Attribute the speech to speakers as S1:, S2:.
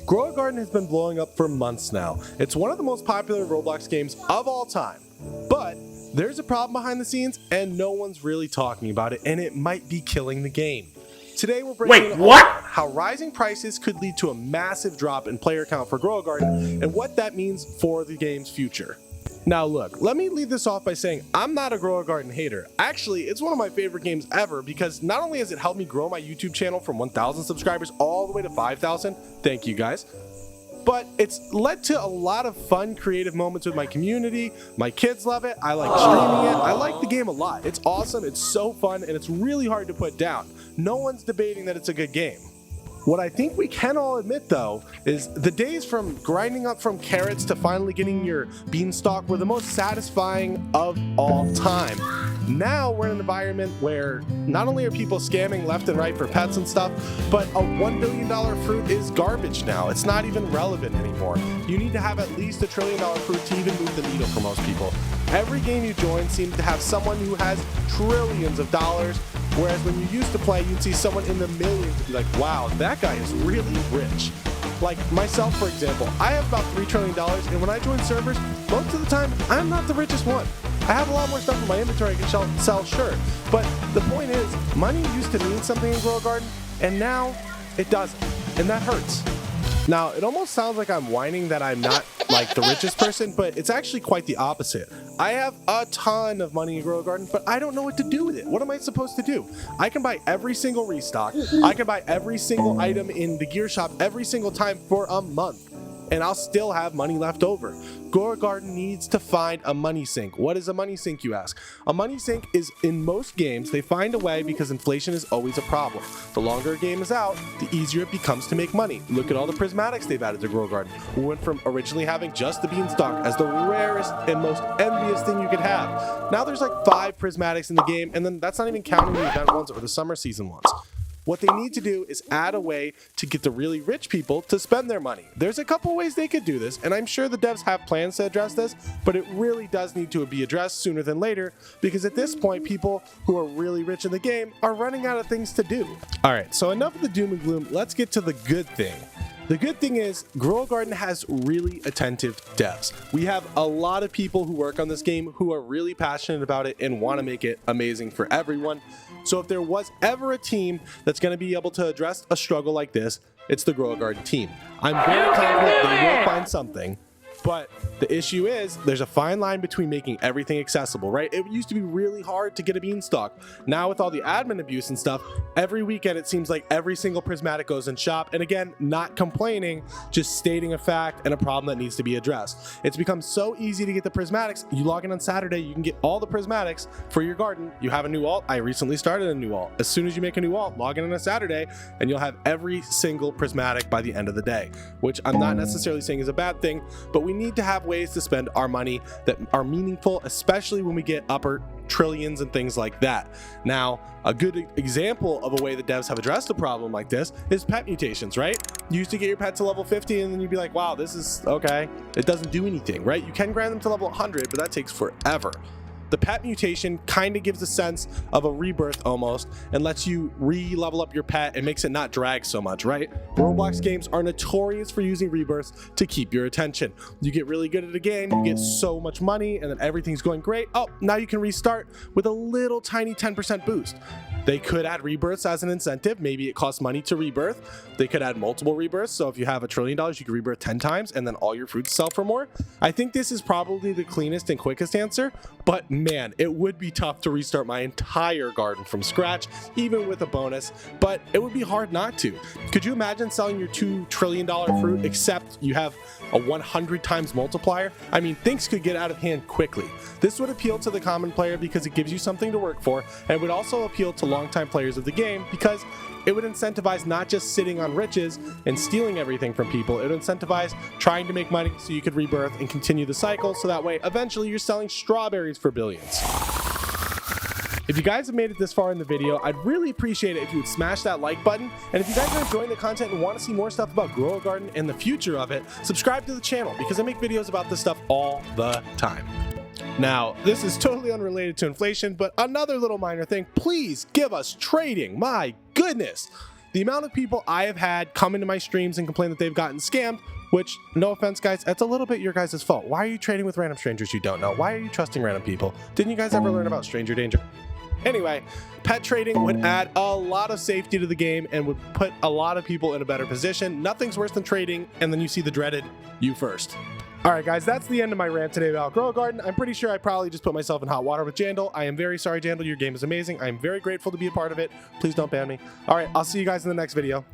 S1: Grow a Garden has been blowing up for months now. It's one of the most popular Roblox games of all time. But there's a problem behind the scenes and no one's really talking about it, and it might be killing the game. Today we're breaking down how rising prices could lead to a massive drop in player count for Grow a Garden and what that means for the game's future. Now look, let me lead this off by saying I'm not a Grow a Garden hater. Actually, it's one of my favorite games ever because not only has it helped me grow my YouTube channel from 1,000 subscribers all the way to 5,000, thank you guys, but it's led to a lot of fun, creative moments with my community. My kids love it. I like streaming it. I like the game a lot. It's awesome. It's so fun, and it's really hard to put down. No one's debating that it's a good game. What I think we can all admit, though, is the days from grinding up from carrots to finally getting your beanstalk were the most satisfying of all time. Now we're in an environment where not only are people scamming left and right for pets and stuff, but a $1 billion fruit is garbage now. It's not even relevant anymore. You need to have at least $1 trillion fruit to even move the needle for most people. Every game you join seems to have someone who has trillions of dollars, whereas when you used to play, you'd see someone in the millions and be like, wow, that guy is really rich. Like myself, for example, I have about $3 trillion, and when I join servers, most of the time, I'm not the richest one. I have a lot more stuff in my inventory I can sell, sure. But the point is, money used to mean something in Grow a Garden, and now it doesn't. And that hurts. Now, it almost sounds like I'm whining that I'm not like the richest person, but it's actually quite the opposite. I have a ton of money in Grow a Garden, but I don't know what to do with it. What am I supposed to do? I can buy every single restock. I can buy every single item in the gear shop every single time for a month, and I'll still have money left over. Grow a Garden needs to find a money sink. What is a money sink, you ask? A money sink is, in most games, they find a way because inflation is always a problem. The longer a game is out, the easier it becomes to make money. Look at all the prismatics they've added to Grow a Garden. We went from originally having just the beanstalk as the rarest and most envious thing you could have. Now there's like 5 prismatics in the game, and then that's not even counting the event ones or the summer season ones. What they need to do is add a way to get the really rich people to spend their money. There's a couple ways they could do this, and I'm sure the devs have plans to address this, but it really does need to be addressed sooner than later, because at this point, people who are really rich in the game are running out of things to do. All right, so enough of the doom and gloom. Let's get to the good thing. The good thing is, Grow a Garden has really attentive devs. We have a lot of people who work on this game who are really passionate about it and want to make it amazing for everyone. So if there was ever a team that's going to be able to address a struggle like this, it's the Grow a Garden team. I'm very confident they will find something. But the issue is, there's a fine line between making everything accessible, right? It used to be really hard to get a beanstalk. Now with all the admin abuse and stuff, every weekend it seems like every single prismatic goes in shop. And again, not complaining, just stating a fact and a problem that needs to be addressed. It's become so easy to get the prismatics. You log in on Saturday, you can get all the prismatics for your garden. You have a new alt. I recently started a new alt. As soon as you make a new alt, log in on a Saturday, and you'll have every single prismatic by the end of the day, which I'm not necessarily saying is a bad thing, but we need to have ways to spend our money that are meaningful, especially when we get upper trillions and things like that. Now, a good example of a way the devs have addressed a problem like this is pet mutations, right? You used to get your pet to level 50 and then you'd be like, wow, this is okay. It doesn't do anything, right? You can grind them to level 100, but that takes forever. The pet mutation kind of gives a sense of a rebirth almost and lets you re-level up your pet and makes it not drag so much, right? Roblox games are notorious for using rebirths to keep your attention. You get really good at a game, you get so much money, and then everything's going great. Oh, now you can restart with a little tiny 10% boost. They could add rebirths as an incentive. Maybe it costs money to rebirth. They could add multiple rebirths. So if you have $1 trillion, you can rebirth 10 times and then all your fruits sell for more. I think this is probably the cleanest and quickest answer, but man, it would be tough to restart my entire garden from scratch, even with a bonus, but it would be hard not to. Could you imagine selling your $2 trillion fruit except you have a 100 times multiplier? I mean, things could get out of hand quickly. This would appeal to the common player because it gives you something to work for, and would also appeal to longtime players of the game because it would incentivize not just sitting on riches and stealing everything from people. It would incentivize trying to make money so you could rebirth and continue the cycle, so that way eventually you're selling strawberries for billions. If you guys have made it this far in the video, I'd really appreciate it if you would smash that like button. And if you guys are enjoying the content and want to see more stuff about Grow a Garden and the future of it, subscribe to the channel because I make videos about this stuff all the time. Now, this is totally unrelated to inflation, but another little minor thing, please give us trading. My goodness. the amount of people I have had come into my streams and complain that they've gotten scammed, which, no offense guys, that's a little bit your guys' fault. Why are you trading with random strangers you don't know? Why are you trusting random people? Didn't you guys ever learn about stranger danger? Anyway, pet trading would add a lot of safety to the game and would put a lot of people in a better position. Nothing's worse than trading, and then you see the dreaded you first. All right, guys, that's the end of my rant today about Grow a Garden. I'm pretty sure I probably just put myself in hot water with Jandal. I am very sorry, Jandal. Your game is amazing. I am very grateful to be a part of it. Please don't ban me. All right, I'll see you guys in the next video.